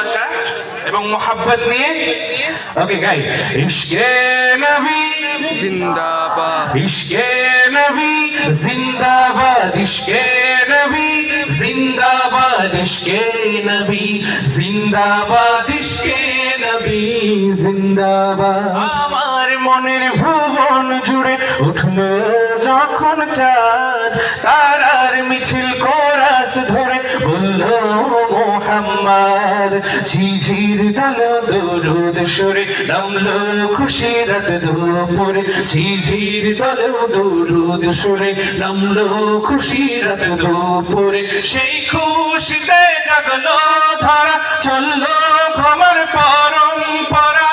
ভালোবাসা এবং মোহাব্বত নিয়ে ওকে গাই। ইশকে নবী জিন্দাবাদ, ইশকে নবী জিন্দাবাদ, ইশকে নবী জিন্দাবাদ, ইশকে নবী জিন্দাবাদ, ইশকে নবী জিন্দাবাদ। আমার মনের ভুবন জুড়ে উঠলো যখন চাঁদ, তারার মিছিল কোরাস ধরে বলল মোহাম্মদ। ঝিঝির ডালো দরুদ সুরে নামলো খুশি রাত দুপুরে, ঝিঝির ডালো দরুদ সুরে নামলো খুশি রাত দুপুরে। সেই খুশিতে জাগলো ধারা, চললো ক্ষমার পরম্পরা।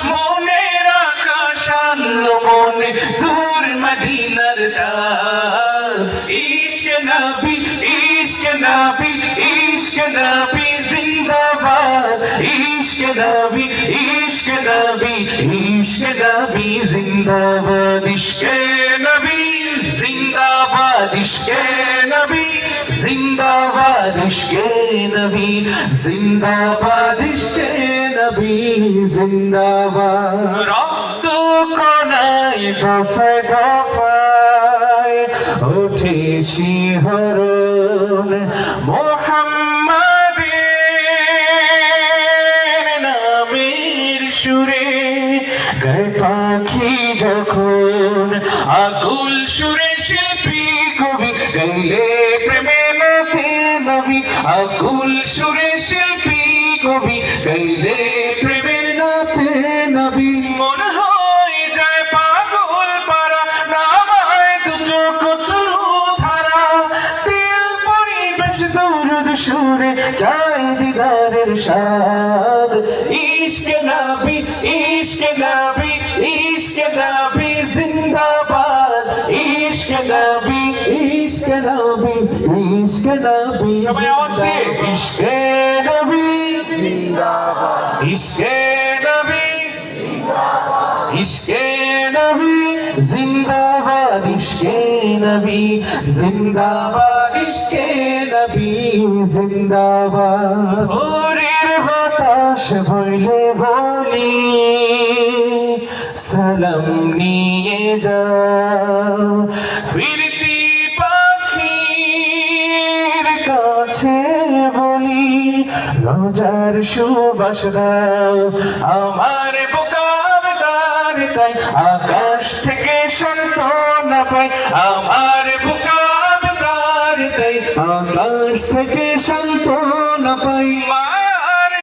মনের আকাশ আনলো মনে দূর মদিনার চাঁদ। ইশকে নবী, ইশকে নবী, ইশকে নবী জিন্দাবাদ, ইশকে নবী, ইশকে নবী, ইশকে নবী জিন্দাবাদ, ইশকে নবী জিন্দাবাদ, ইশকে নবী জিন্দাবাদ, ইশকে নবী জিন্দাবাদ, ইশকে নবী জিন্দাবাদ। রক্ত কণায় দফায় দফায় ওঠে শিহরণ মোহাম্মদের নামের সুরে। গায়ে পাখি যখন আকুল সুরে শিল্পী কবি গাইলে প্রেমে নাতে নবী, আকুল সুরে শিল্পী কবি গাইলে প্রেমের নাতে নবী। মন হয়ে যায় পাগল পারা, নামায় দু চোখ শুরু ধারা। দিল পরিবেশ দরুদ সুরে চাই দিদারের স্বাদ। ইশকে নবী, ইশকে নবী, ইশকে নবী জিন্দাবাদ, ইশকে নবী, ইশকে নবী, ইশকে নবী। সবাই আওয়াজ দিয়ে ইশকে নবী জিন্দাবাদ, ইশকে নবী জিন্দাবাদ, ইশকে নবী জিন্দাবাদ, ইশকে নবী জিন্দাবাদ, ইশকে নবী জিন্দাবাদ। ভোরের বাতাস বইলে বলি সালাম নিয়ে যাও, ফিরতি পাখির কাছে বলি রোজার সুবাস দাও। আমার বুকার দার তাই আকাশ থেকে সান্ত্বনা পাই, আমার বুকার দার তাই আকাশ থেকে সান্ত্বনা পাই।